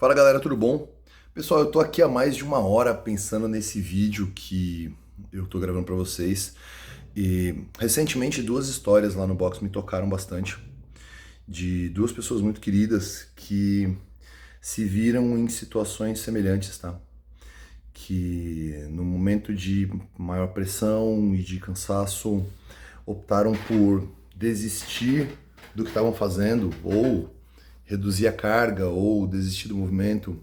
Fala galera, tudo bom? Pessoal, eu tô aqui há mais de uma hora pensando nesse vídeo que eu tô gravando pra vocês e recentemente duas histórias lá no box me tocaram bastante, de duas pessoas muito queridas que se viram em situações semelhantes, tá? Que no momento de maior pressão e de cansaço optaram por desistir do que estavam fazendo ou reduzir a carga ou desistir do movimento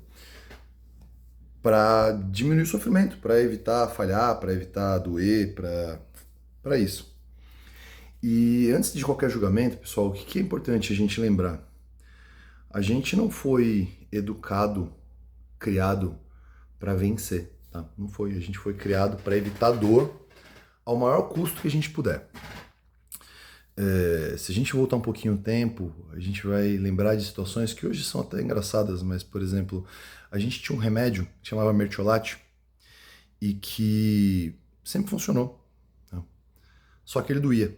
para diminuir o sofrimento, para evitar falhar, para evitar doer, para isso. E antes de qualquer julgamento, pessoal, o que é importante a gente lembrar? A gente não foi educado, criado para vencer, tá? Não foi. A gente foi criado para evitar dor ao maior custo que a gente puder. Se a gente voltar um pouquinho o tempo, a gente vai lembrar de situações que hoje são até engraçadas, mas, por exemplo, a gente tinha um remédio que chamava Mertiolate e que sempre funcionou, tá? Só que ele doía.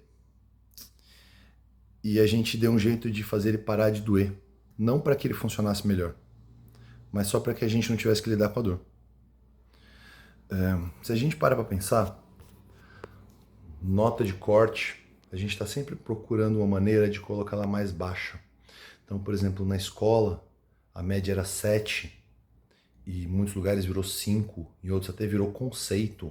E a gente deu um jeito de fazer ele parar de doer. Não para que ele funcionasse melhor, mas só para que a gente não tivesse que lidar com a dor. Se a gente para pensar, nota de corte, a gente está sempre procurando uma maneira de colocá-la mais baixa. Então, por exemplo, na escola, a média era 7, e em muitos lugares virou 5, em outros até virou conceito.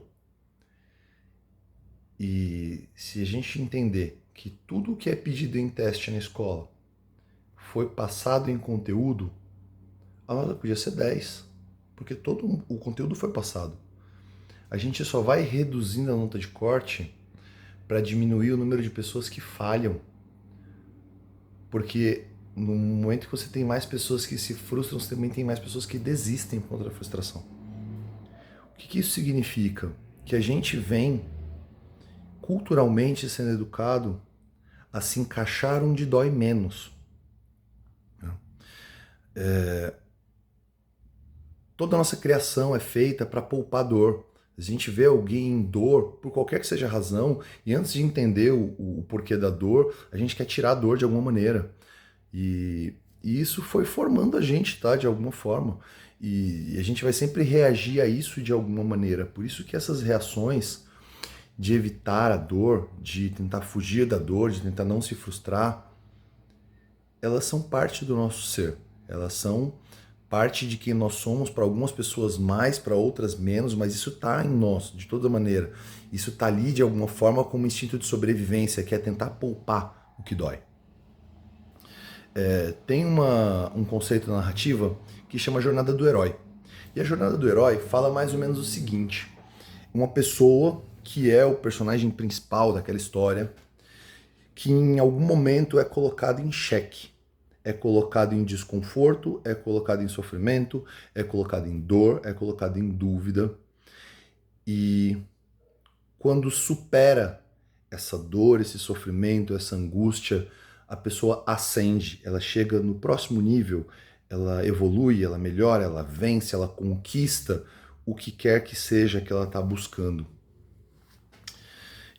E se a gente entender que tudo o que é pedido em teste na escola foi passado em conteúdo, a nota podia ser 10, porque todo o conteúdo foi passado. A gente só vai reduzindo a nota de corte para diminuir o número de pessoas que falham, porque no momento que você tem mais pessoas que se frustram, você também tem mais pessoas que desistem por conta da frustração. O que isso significa? Que a gente vem culturalmente sendo educado a se encaixar onde dói menos. Toda a nossa criação é feita para poupar dor. A gente vê alguém em dor, por qualquer que seja a razão, e antes de entender o porquê da dor, a gente quer tirar a dor de alguma maneira. E isso foi formando a gente, tá? De alguma forma. E a gente vai sempre reagir a isso de alguma maneira. Por isso que essas reações de evitar a dor, de tentar fugir da dor, de tentar não se frustrar, elas são parte do nosso ser. Elas são parte de quem nós somos, para algumas pessoas mais, para outras menos, mas isso está em nós, de toda maneira. Isso está ali de alguma forma como instinto de sobrevivência, que é tentar poupar o que dói. Tem um conceito na narrativa que chama Jornada do Herói. E a Jornada do Herói fala mais ou menos o seguinte: uma pessoa que é o personagem principal daquela história, que em algum momento é colocado em xeque, é colocado em desconforto, é colocado em sofrimento, é colocado em dor, é colocado em dúvida. E quando supera essa dor, esse sofrimento, essa angústia, a pessoa ascende, ela chega no próximo nível, ela evolui, ela melhora, ela vence, ela conquista o que quer que seja que ela está buscando.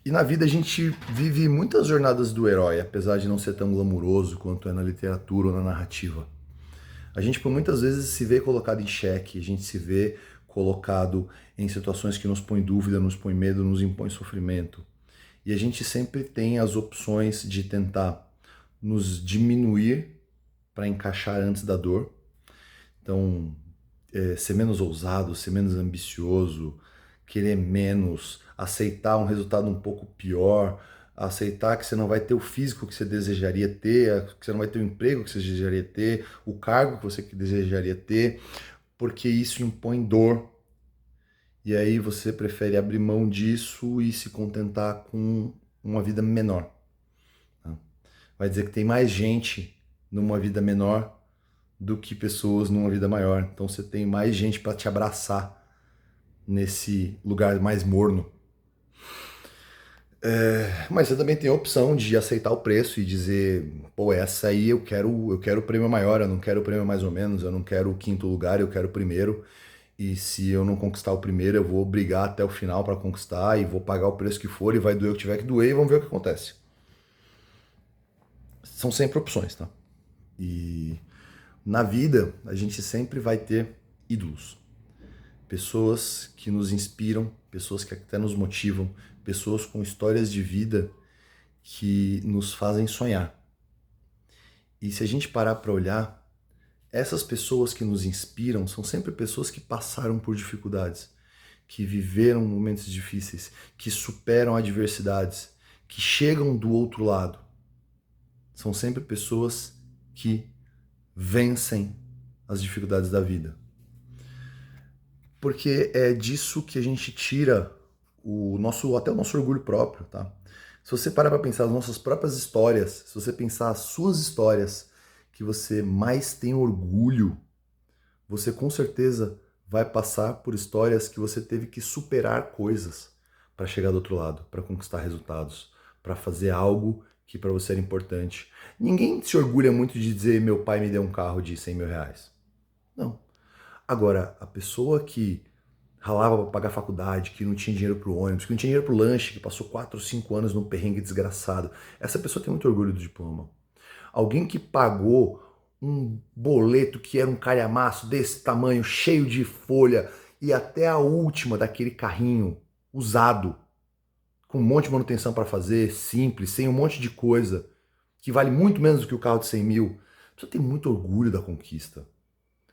E na vida a gente vive muitas jornadas do herói, apesar de não ser tão glamuroso quanto é na literatura ou na narrativa. A gente por muitas vezes se vê colocado em xeque, a gente se vê colocado em situações que nos põem dúvida, nos põe medo, nos impõe sofrimento. E a gente sempre tem as opções de tentar nos diminuir para encaixar antes da dor. Então, ser menos ousado, ser menos ambicioso, querer menos, aceitar um resultado um pouco pior, aceitar que você não vai ter o físico que você desejaria ter, que você não vai ter o emprego que você desejaria ter, o cargo que você desejaria ter, porque isso impõe dor. E aí você prefere abrir mão disso e se contentar com uma vida menor. Vai dizer que tem mais gente numa vida menor do que pessoas numa vida maior. Então você tem mais gente para te abraçar nesse lugar mais morno. Mas você também tem a opção de aceitar o preço e dizer, pô, essa aí eu quero o prêmio maior, eu não quero o prêmio mais ou menos, eu não quero o quinto lugar, eu quero o primeiro. E se eu não conquistar o primeiro, eu vou brigar até o final para conquistar e vou pagar o preço que for e vai doer o que tiver que doer e vamos ver o que acontece. São sempre opções, tá? E Na vida, a gente sempre vai ter ídolos. Pessoas que nos inspiram, pessoas que até nos motivam, pessoas com histórias de vida que nos fazem sonhar. E se a gente parar para olhar, essas pessoas que nos inspiram são sempre pessoas que passaram por dificuldades, que viveram momentos difíceis, que superam adversidades, que chegam do outro lado. São sempre pessoas que vencem as dificuldades da vida. Porque é disso que a gente tira até o nosso orgulho próprio, tá? Se você parar para pensar as nossas próprias histórias, se você pensar as suas histórias que você mais tem orgulho, você com certeza vai passar por histórias que você teve que superar coisas para chegar do outro lado, para conquistar resultados, para fazer algo que para você era importante. Ninguém se orgulha muito de dizer meu pai me deu um carro de 100 mil reais. Não. Agora, a pessoa que ralava para pagar a faculdade, que não tinha dinheiro pro ônibus, que não tinha dinheiro pro lanche, que passou 4 ou 5 anos num perrengue desgraçado, essa pessoa tem muito orgulho do diploma. Alguém que pagou um boleto que era um calhamaço desse tamanho, cheio de folha, e até a última daquele carrinho usado, com um monte de manutenção para fazer, simples, sem um monte de coisa, que vale muito menos do que o carro de 100 mil, você tem muito orgulho da conquista.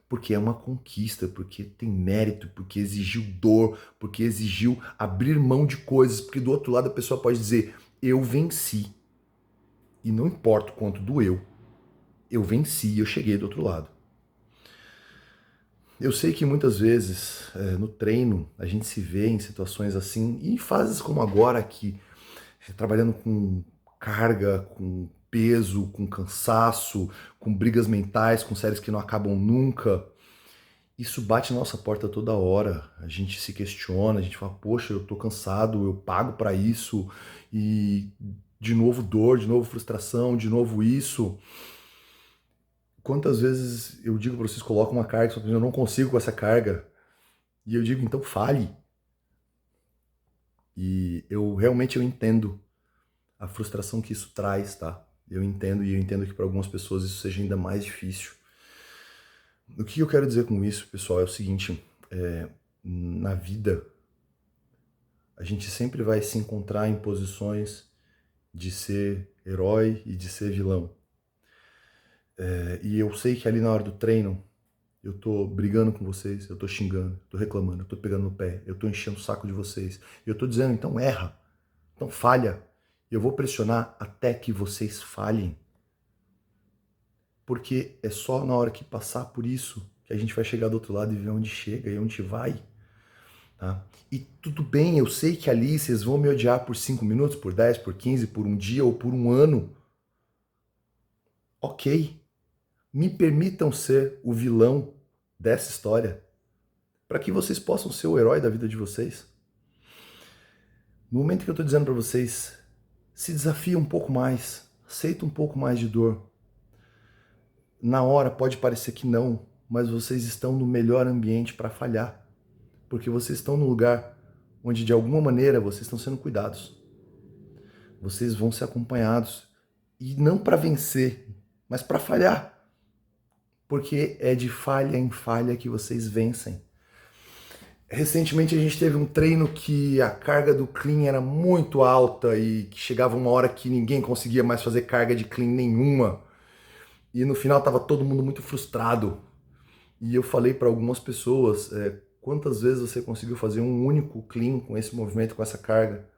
Porque é uma conquista, porque tem mérito, porque exigiu dor, porque exigiu abrir mão de coisas, porque do outro lado a pessoa pode dizer, eu venci. E não importa o quanto doeu, eu venci, eu cheguei do outro lado. Eu sei que muitas vezes no treino a gente se vê em situações assim, e em fases como agora, que trabalhando com carga, com peso, com cansaço, com brigas mentais, com séries que não acabam nunca, isso bate na nossa porta toda hora. A gente se questiona, a gente fala, poxa, eu tô cansado, eu pago para isso, e de novo dor, de novo frustração, de novo isso. Quantas vezes eu digo para vocês, colocam uma carga, só que eu não consigo com essa carga, e eu digo, então fale. E eu realmente entendo a frustração que isso traz, tá? Eu entendo, e eu entendo que para algumas pessoas isso seja ainda mais difícil. O que eu quero dizer com isso, pessoal, é o seguinte, na vida, a gente sempre vai se encontrar em posições de ser herói e de ser vilão. E eu sei que ali na hora do treino, eu tô brigando com vocês, eu tô xingando, tô reclamando, eu tô pegando no pé, eu tô enchendo o saco de vocês. Eu tô dizendo, então erra, então falha. Eu vou pressionar até que vocês falhem. Porque é só na hora que passar por isso que a gente vai chegar do outro lado e ver onde chega e onde vai. Tá? E tudo bem, eu sei que ali vocês vão me odiar por 5 minutos, por 10, por 15, por um dia ou por um ano. Ok. Me permitam ser o vilão dessa história, para que vocês possam ser o herói da vida de vocês. No momento que eu estou dizendo para vocês, se desafia um pouco mais, aceita um pouco mais de dor. Na hora pode parecer que não, mas vocês estão no melhor ambiente para falhar, porque vocês estão no lugar onde de alguma maneira vocês estão sendo cuidados. Vocês vão ser acompanhados, e não para vencer, mas para falhar. Porque é de falha em falha que vocês vencem. Recentemente a gente teve um treino que a carga do clean era muito alta e que chegava uma hora que ninguém conseguia mais fazer carga de clean nenhuma. E no final estava todo mundo muito frustrado. E eu falei para algumas pessoas, quantas vezes você conseguiu fazer um único clean com esse movimento, com essa carga?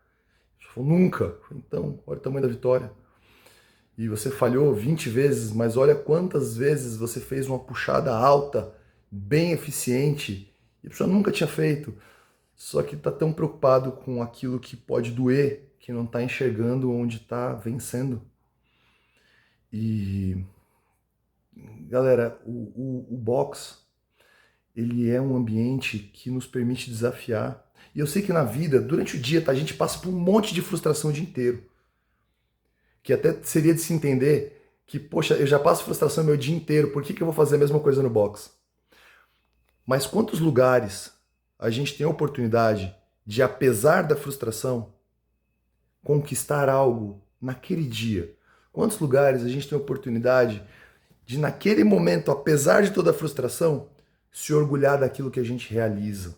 Falou, nunca. Então, olha o tamanho da vitória. E você falhou 20 vezes, mas olha quantas vezes você fez uma puxada alta, bem eficiente, e a pessoa nunca tinha feito. Só que está tão preocupado com aquilo que pode doer, que não está enxergando onde está vencendo. E, galera, o box, ele é um ambiente que nos permite desafiar. E eu sei que na vida, durante o dia, tá, a gente passa por um monte de frustração o dia inteiro. Que até seria de se entender que, poxa, eu já passo frustração meu dia inteiro, por que eu vou fazer a mesma coisa no box? Mas quantos lugares a gente tem a oportunidade de, apesar da frustração, conquistar algo naquele dia? Quantos lugares a gente tem a oportunidade de naquele momento, apesar de toda a frustração, se orgulhar daquilo que a gente realiza.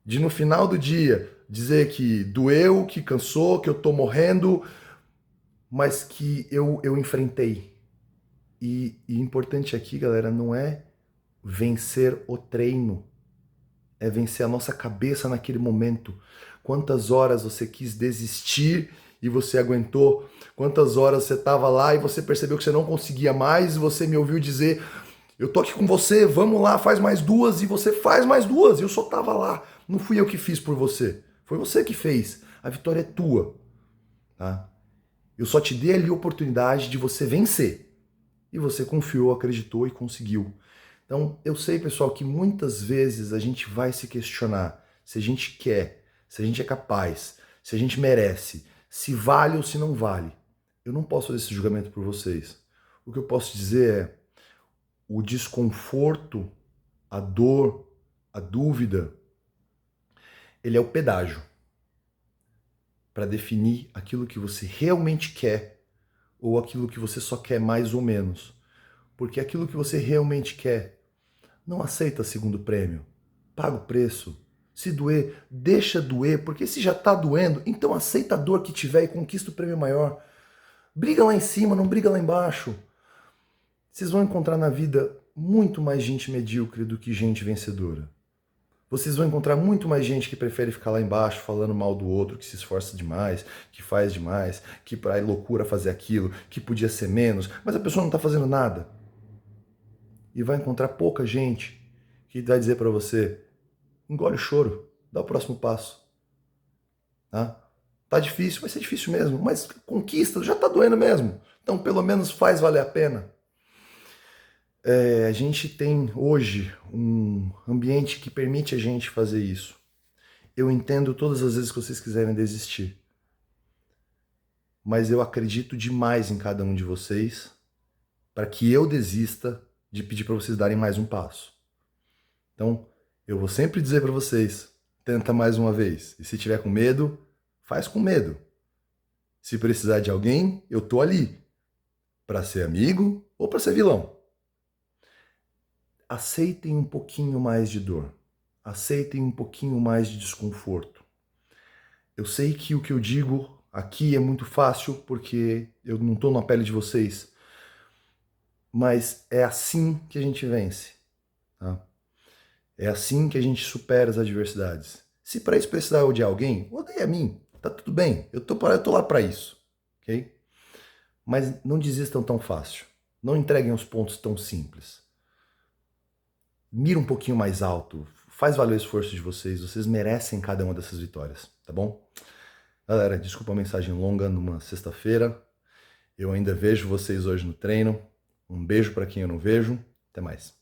De no final do dia dizer que doeu, que cansou, que eu tô morrendo, mas que eu enfrentei. E importante aqui, galera, não é vencer o treino, é vencer a nossa cabeça naquele momento. Quantas horas você quis desistir e você aguentou? Quantas horas você estava lá e você percebeu que você não conseguia mais e você me ouviu dizer: eu tô aqui com você, vamos lá, faz mais duas, e você faz mais duas, e eu só tava lá. Não fui eu que fiz por você, foi você que fez. A vitória é tua, tá? Eu só te dei ali a oportunidade de você vencer. E você confiou, acreditou e conseguiu. Então, eu sei, pessoal, que muitas vezes a gente vai se questionar se a gente quer, se a gente é capaz, se a gente merece, se vale ou se não vale. Eu não posso fazer esse julgamento por vocês. O que eu posso dizer é: o desconforto, a dor, a dúvida, ele é o pedágio para definir aquilo que você realmente quer ou aquilo que você só quer mais ou menos. Porque aquilo que você realmente quer não aceita segundo prêmio. Paga o preço. Se doer, deixa doer, porque se já tá doendo, então aceita a dor que tiver e conquista o prêmio maior. Briga lá em cima, não briga lá embaixo. Vocês vão encontrar na vida muito mais gente medíocre do que gente vencedora. Vocês vão encontrar muito mais gente que prefere ficar lá embaixo falando mal do outro, que se esforça demais, que faz demais, que para loucura fazer aquilo, que podia ser menos, mas a pessoa não está fazendo nada. E vai encontrar pouca gente que vai dizer para você: engole o choro, dá o próximo passo. Tá difícil, vai ser difícil mesmo, mas conquista, já tá doendo mesmo. Então pelo menos faz valer a pena. A gente tem hoje um ambiente que permite a gente fazer isso. Eu entendo todas as vezes que vocês quiserem desistir, mas eu acredito demais em cada um de vocês para que eu desista de pedir para vocês darem mais um passo. Então, eu vou sempre dizer para vocês: tenta mais uma vez. E se tiver com medo, faz com medo. Se precisar de alguém, eu tô ali para ser amigo ou para ser vilão. Aceitem um pouquinho mais de dor. Aceitem um pouquinho mais de desconforto. Eu sei que o que eu digo aqui é muito fácil porque eu não estou na pele de vocês, mas é assim que a gente vence, tá? É assim que a gente supera as adversidades. Se para isso precisar odiar alguém, odeia a mim, tá tudo bem, eu tô lá para isso, ok? Mas não desistam tão fácil, não entreguem os pontos tão simples. Mira um pouquinho mais alto, faz valer o esforço de vocês, vocês merecem cada uma dessas vitórias, tá bom? Galera, desculpa a mensagem longa numa sexta-feira, eu ainda vejo vocês hoje no treino, um beijo para quem eu não vejo, até mais.